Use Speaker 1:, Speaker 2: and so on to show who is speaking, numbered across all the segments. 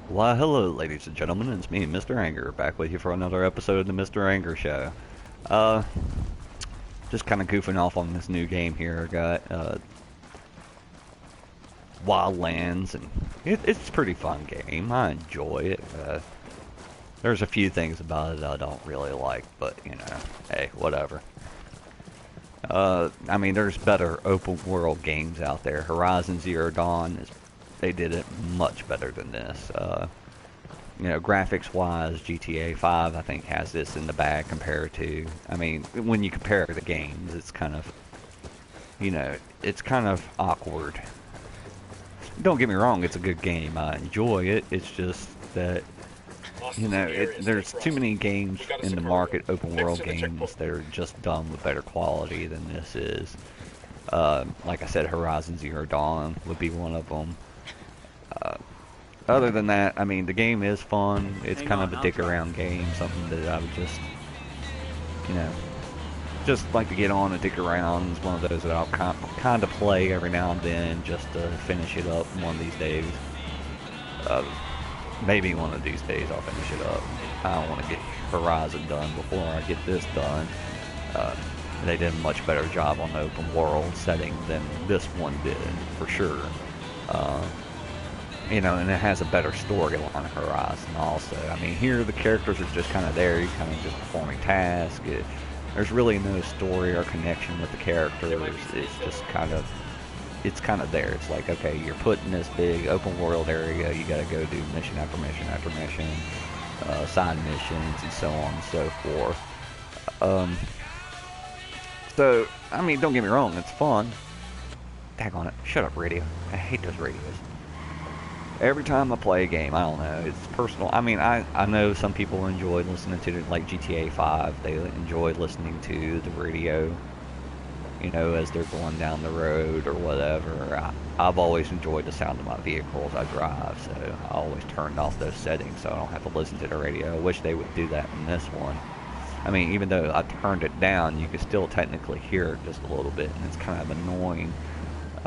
Speaker 1: Why, hello, ladies and gentlemen. It's me, Mr. Anger, back with you for another episode of the Mr. Anger Show. Uh, just kind of goofing off on this new game here. I got Wildlands, and it's a pretty fun game. I enjoy it. There's a few things about it I don't really like, but you know, hey, whatever. I mean, there's better open world games out there. Horizon Zero Dawn they did it much better than this. You know, graphics-wise, GTA 5 I think has this in the bag compared to. I mean, when you compare the games, it's kind of, you know, it's kind of awkward. Don't get me wrong, it's a good game. I enjoy it. It's just that, you know, there's too many games in the market, open world games, that are just done with better quality than this is. Like I said, Horizon Zero Dawn would be one of them. Other than that, I mean, the game is fun. It's kind of a dick around game, something that I would just, you know, just like to get on and dick around. It's one of those that I'll kind of play every now and then just to finish it up one of these days. Maybe one of these days I'll finish it up. I don't want to get Horizon done before I get this done. They did a much better job on the open world setting than this one did, for sure. You know, and it has a better storyline Horizon also. I mean, here the characters are just kind of there. You're kind of just performing tasks. There's really no story or connection with the characters. It's just kind of, it's kind of there. It's like, okay, you're put in this big open world area. You got to go do mission after mission after mission, side missions, and so on and so forth. So, I mean, don't get me wrong, it's fun. Daggone it. Shut up, radio. I hate those radios. Every time I play a game, I don't know, it's personal. I mean, I know some people enjoy listening to, like GTA 5, they enjoy listening to the radio, you know, as they're going down the road or whatever. I've always enjoyed the sound of my vehicle as I drive, so I always turned off those settings so I don't have to listen to the radio. I wish they would do that in this one. I mean, even though I turned it down, you can still technically hear it just a little bit, and it's kind of annoying.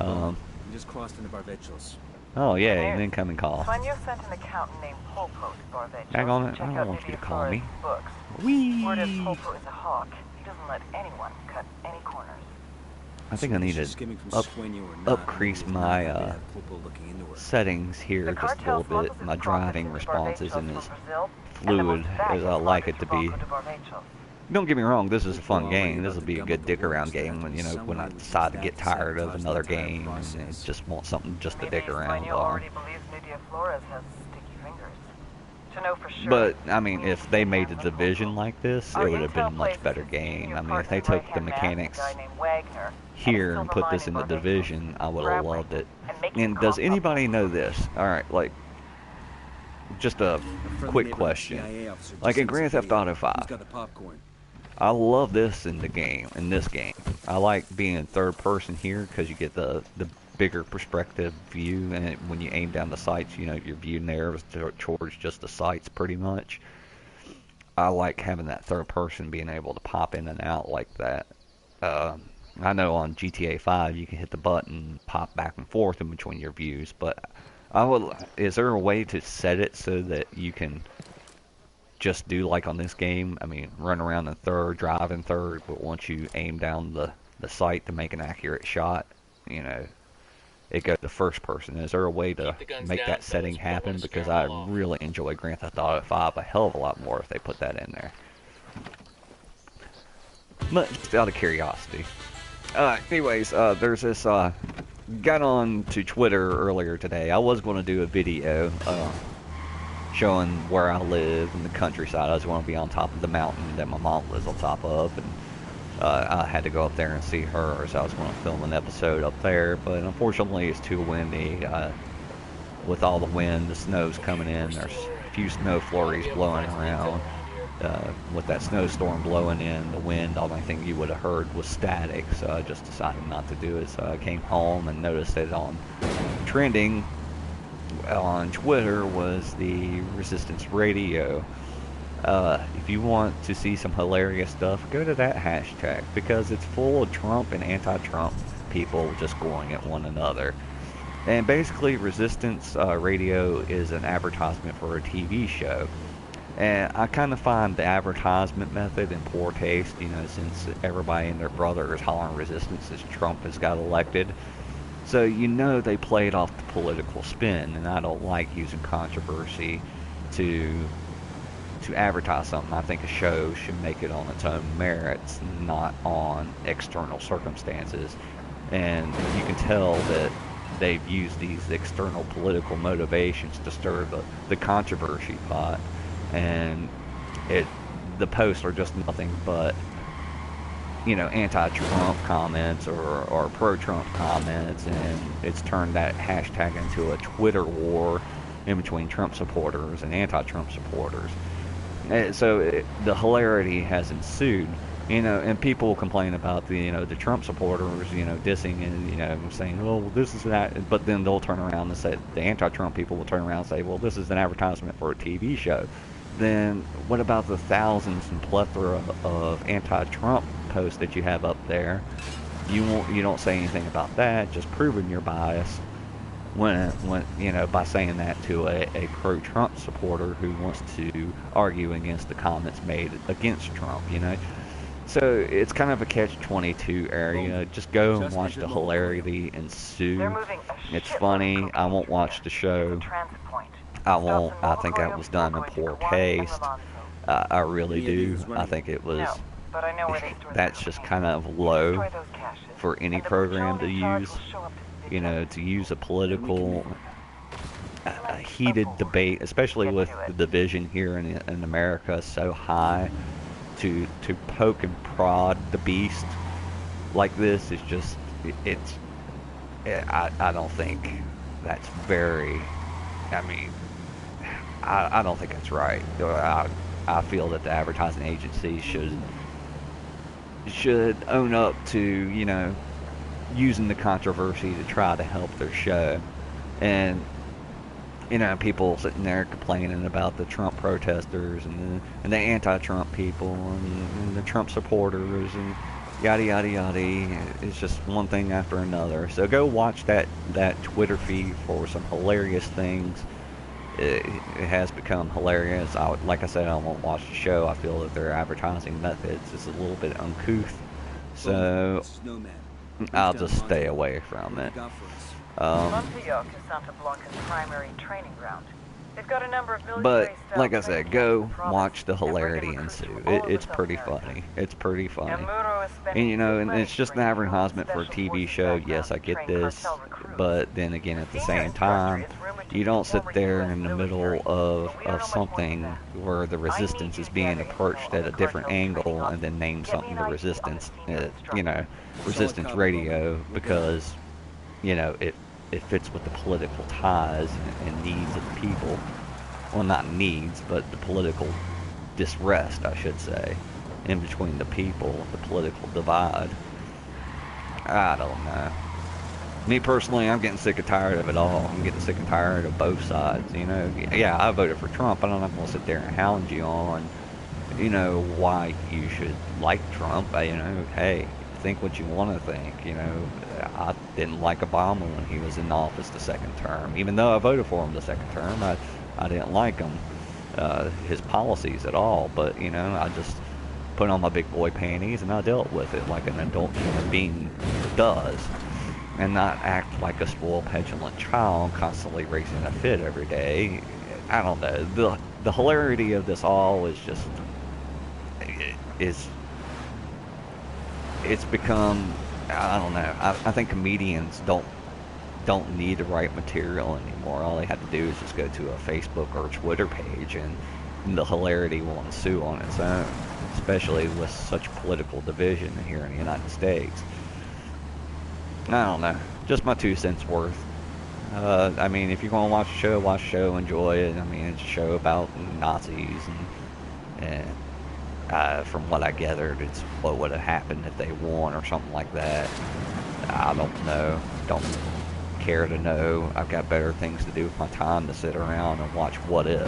Speaker 2: You just crossed into Barvechos.
Speaker 1: Oh yeah, an incoming call.
Speaker 3: When you sent an accountant named Polpo to Barvechos,
Speaker 1: Hang on, I
Speaker 3: check
Speaker 1: don't
Speaker 3: out
Speaker 1: want you to
Speaker 3: Lydia
Speaker 1: call me.
Speaker 3: Flores' books.
Speaker 1: Whee!
Speaker 3: Word is Polpo is a hawk. He doesn't let anyone cut any corners.
Speaker 1: I think I need to increase my settings here just a little bit. My driving response isn't as fluid as I like it to be. Don't get me wrong, this is a fun game. This will be a good dick around game when, you know, when I decide to get tired of another game and just want something just to dick around on. But, I mean, if they made a division like this, it would have been a much better game. I mean, if they took the mechanics here and put this in the division, I would have loved it. And does anybody know this? Alright, like, just a quick question. Like in Grand Theft Auto 5, I love this in this game. I like being in third person here because you get the bigger perspective view, and when you aim down the sights, you know, your view narrows towards just the sights pretty much. I like having that third person, being able to pop in and out like that. I know on GTA 5 you can hit the button, pop back and forth in between your views, but is there a way to set it so that you can just do like on this game? I mean, run around in third, drive in third, but once you aim down the sight to make an accurate shot, you know, it goes to first person. Is there a way to make that setting happen? Because I really enjoy Grand Theft Auto 5 a hell of a lot more if they put that in there. But just out of curiosity. Anyways, there's this, got on to Twitter earlier today. I was going to do a video, showing where I live in the countryside. I just want to be on top of the mountain that my mom lives on top of, and I had to go up there and see her, so I was going to film an episode up there, but unfortunately it's too windy. With all the wind, the snow's coming in, there's a few snow flurries blowing around. With that snowstorm blowing in, the wind, all my thing you would have heard was static, so I just decided not to do it. So I came home and noticed that on trending on Twitter was the Resistance Radio. If you want to see some hilarious stuff, go to that hashtag, because it's full of Trump and anti-Trump people just going at one another. And basically, Resistance Radio is an advertisement for a TV show. And I kind of find the advertisement method in poor taste, you know, since everybody and their brother is hollering resistance as Trump has got elected. So you know they played off the political spin, and I don't like using controversy to advertise something. I think a show should make it on its own merits, not on external circumstances. And you can tell that they've used these external political motivations to stir the controversy pot, and it the posts are just nothing but, you know, anti-Trump comments or pro-Trump comments, and it's turned that hashtag into a Twitter war in between Trump supporters and anti-Trump supporters. So the hilarity has ensued, you know, and people complain about the, you know, the Trump supporters, you know, dissing and, you know, saying, oh, well, this is that, but then they'll turn around and say, the anti-Trump people will turn around and say, well, this is an advertisement for a TV show. Then what about the thousands and plethora of anti-Trump posts that you have up there? You don't say anything about that, just proving your bias when you know, by saying that to a pro-Trump supporter who wants to argue against the comments made against Trump, you know. So it's kind of a catch-22 area. Just go and watch the hilarity ensue. It's funny. I won't watch the show. I won't. I think that was done in poor taste. I really do. I think it was. That's just kind of low for any program to use. You know, to use a political, a heated debate, especially with the division here in America so high, to poke and prod the beast like this is just, I don't think that's very, I mean, I don't think that's right. I feel that the advertising agencies should own up to, you know, using the controversy to try to help their show. And, you know, people sitting there complaining about the Trump protesters and the anti-Trump people and the Trump supporters and yada yada yada. It's just one thing after another. So go watch that Twitter feed for some hilarious things. It has become hilarious. Like I said, I won't watch the show. I feel that their advertising methods is a little bit uncouth. So I'll just stay away from it.
Speaker 3: Montpellier is Santa Blanca's primary training ground. They've got a number of
Speaker 1: But like I said, go watch the hilarity ensue. It's pretty funny. It's pretty funny. And you know, and it's just an advertisement for a TV show. Yes, I get this, but then again, at the same time, you don't sit there in the middle of something where the resistance is being approached at a different angle and then name something the resistance, you know, resistance radio, because, you know, it fits with the political ties and needs of the people. Well, not needs, but the political disrest, I should say, in between the people, the political divide. I don't know. Me personally, I'm getting sick and tired of it all. I'm getting sick and tired of both sides, you know. Yeah, I voted for Trump, but I'm not going to sit there and hound you on, you know, why you should like Trump. You know, hey, think what you want to think, you know. I didn't like Obama when he was in office the second term. Even though I voted for him the second term, I didn't like him, his policies at all. But, you know, I just put on my big boy panties and I dealt with it like an adult human being does, and not act like a spoiled, petulant child constantly raising a fit every day. I don't know. The hilarity of this all is just, it's become, I don't know. I think comedians don't need to write material anymore. All they have to do is just go to a Facebook or a Twitter page, and the hilarity will ensue on its own, especially with such political division here in the United States. I don't know. Just my 2 cents worth. I mean, if you're going to watch a show, enjoy it. I mean, it's a show about Nazis, and from what I gathered, it's what would have happened if they won or something like that. I don't know. Don't care to know. I've got better things to do with my time to sit around and watch What If.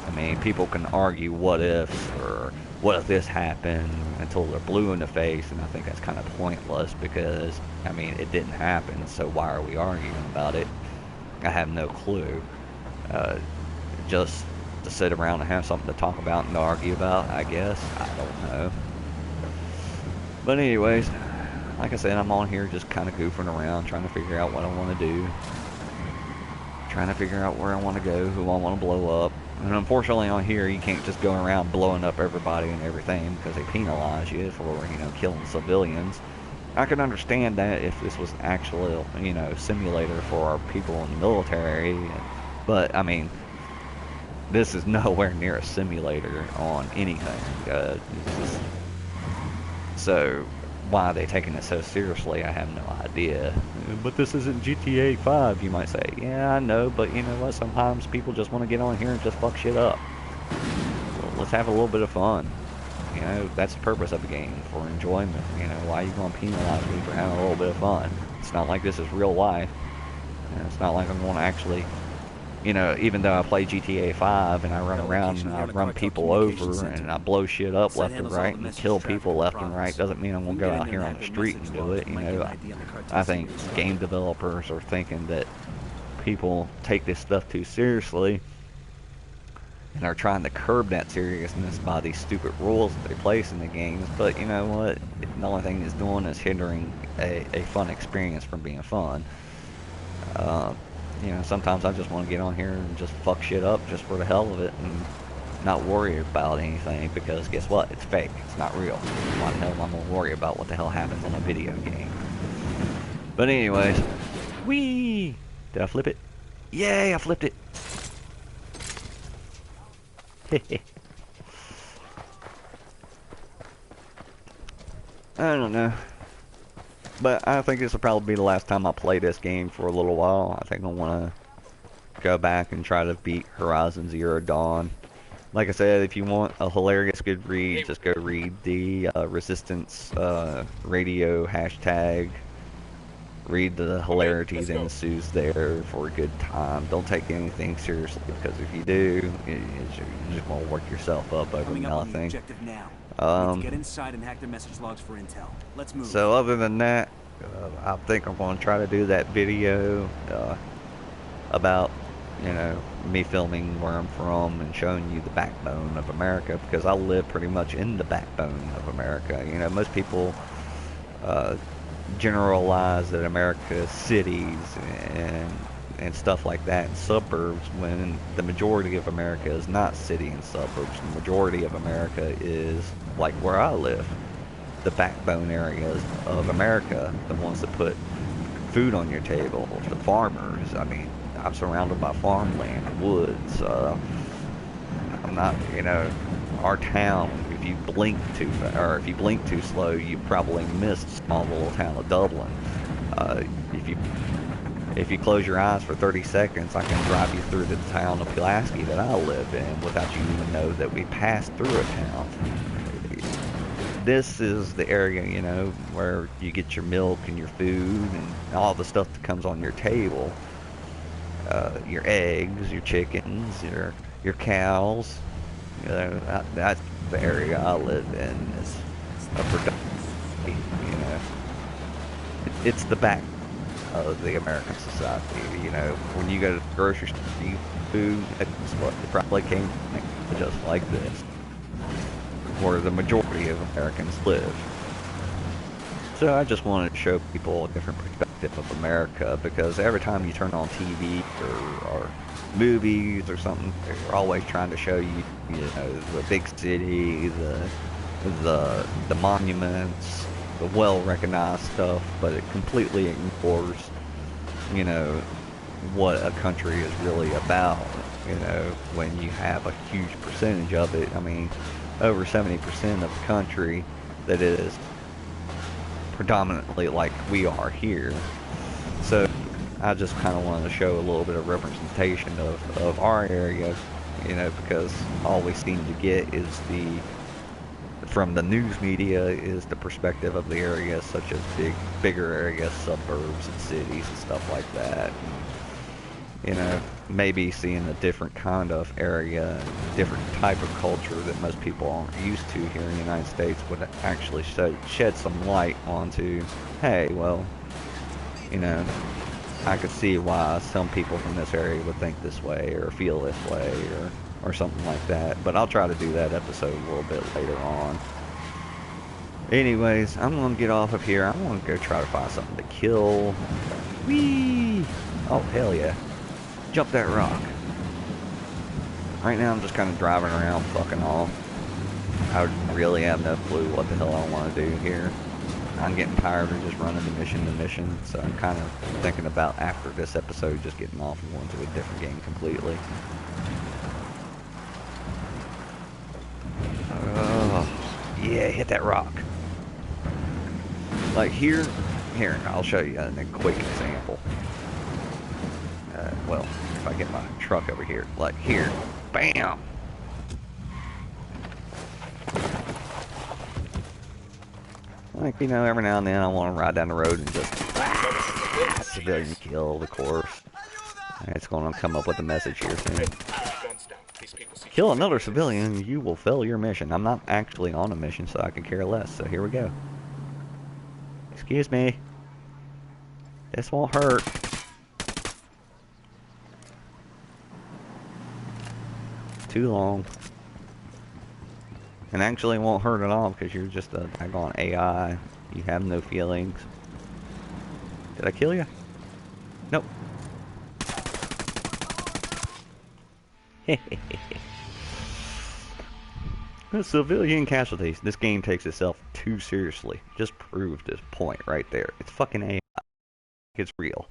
Speaker 1: I mean, people can argue what ifs or what if this happened until they're blue in the face, and I think that's kind of pointless because, I mean, it didn't happen, so why are we arguing about it? I have no clue. Just to sit around and have something to talk about and to argue about, I guess. I don't know. But anyways, like I said, I'm on here just kind of goofing around, trying to figure out what I want to do. Trying to figure out where I want to go, who I want to blow up. And unfortunately on here, you can't just go around blowing up everybody and everything because they penalize you for, you know, killing civilians. I could understand that if this was actually, you know, simulator for our people in the military. But, I mean, this is nowhere near a simulator on anything. So, why are they taking it so seriously, I have no idea. But this isn't GTA 5, you might say. Yeah, I know, but you know what? Sometimes people just want to get on here and just fuck shit up. So let's have a little bit of fun. You know, that's the purpose of the game, for enjoyment. You know, why are you going to penalize me for having a little bit of fun? It's not like this is real life. You know, it's not like I'm going to actually... You know, even though I play GTA 5 and I run around and I run people over and I blow shit up left and right and kill people left and right, doesn't mean I'm going to go out here on the street and do it. You know, I think game developers are thinking that people take this stuff too seriously and are trying to curb that seriousness by these stupid rules that they place in the games. But you know what? The only thing it's doing is hindering a fun experience from being fun. You know, sometimes I just want to get on here and just fuck shit up just for the hell of it and not worry about anything because guess what? It's fake. It's not real. Why the hell am I going to worry about what the hell happens in a video game? But anyways, whee! Did I flip it? Yay, I flipped it! I don't know. But I think this will probably be the last time I play this game for a little while. I think I want to go back and try to beat Horizon Zero Dawn. Like I said, if you want a hilarious good read, just go read the Resistance radio hashtag. Read the hilarity that ensues there for a good time. Don't take anything seriously because if you do, you're just going to work yourself up over nothing.
Speaker 2: Get inside and hack the message logs for intel. Let's move.
Speaker 1: So other than that, I think I'm going to try to do that video about, you know, me filming where I'm from and showing you the backbone of America because I live pretty much in the backbone of America. You know, most people generalize that America is cities and stuff like that and suburbs when the majority of America is not city and suburbs. The majority of America is like where I live, the backbone areas of America, the ones that put food on your table, the farmers. I mean, I'm surrounded by farmland and woods. I'm not, you know, our town, if you blink too slow, you probably missed small little town of Dublin. If you close your eyes for 30 seconds, I can drive you through the town of Pulaski that I live in without you even know that we passed through a town. This is the area, you know, where you get your milk and your food and all the stuff that comes on your table. Your eggs, your chickens, your cows. You know, that's the area I live in. It's a production, you know. It's the back of the American society. You know, when you go to the grocery store, you eat food, it's what it probably came from, just like this, where the majority of Americans live. So I just wanted to show people a different perspective of America because every time you turn on TV or movies or something, they're always trying to show you, you know, the big city, the monuments, the well-recognized stuff, but it completely ignores, you know, what a country is really about. You know, when you have a huge percentage of it, I mean, over 70% of the country that is predominantly like we are here. So I just kind of wanted to show a little bit of representation of our area, you know, because all we seem to get is from the news media is the perspective of the area, such as bigger areas, suburbs and cities and stuff like that. You know, maybe seeing a different kind of area, different type of culture that most people aren't used to here in the United States would actually shed some light onto, hey, well, you know, I could see why some people from this area would think this way or feel this way or something like that. But I'll try to do that episode a little bit later on. Anyways, I'm going to get off of here. I'm going to go try to find something to kill. Whee! Oh, hell yeah. Jump that rock. Right now I'm just kind of driving around fucking off. I really have no clue what the hell I want to do here. I'm getting tired of just running the mission to mission, so I'm kind of thinking about after this episode just getting off and going to a different game completely. Oh, yeah, hit that rock. Like here, I'll show you a quick example. Well, if I get my truck over here, like here, bam! Like, you know, every now and then I want to ride down the road and just, civilian killed, of course. It's going to come up with a message here soon. Kill another civilian, you will fail your mission. I'm not actually on a mission, so I can care less, so here we go. Excuse me. This won't hurt. Too long. And actually it won't hurt at all because you're just a daggone AI. You have no feelings. Did I kill you? Nope. Civilian casualties. This game takes itself too seriously. Just proved this point right there. It's fucking AI. It's real.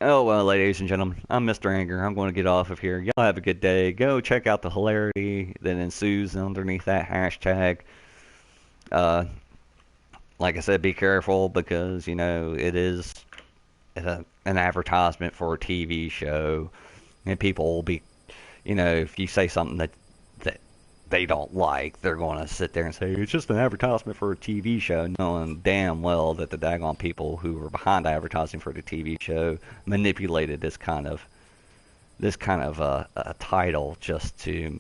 Speaker 1: Oh, well, ladies and gentlemen, I'm Mr. Anger. I'm going to get off of here. Y'all have a good day. Go check out the hilarity that ensues underneath that hashtag. Like I said, be careful because, you know, it is an advertisement for a TV show. And people will be, you know, if you say something that they don't like, they're going to sit there and say, it's just an advertisement for a TV show, knowing damn well that the daggone people who were behind advertising for the TV show manipulated this kind of a title just to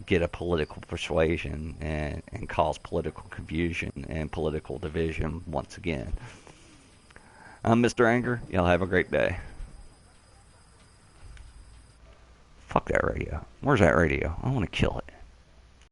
Speaker 1: get a political persuasion and cause political confusion and political division once again. I'm Mr. Anger. Y'all have a great day. Fuck that radio. Where's that radio? I want to kill it.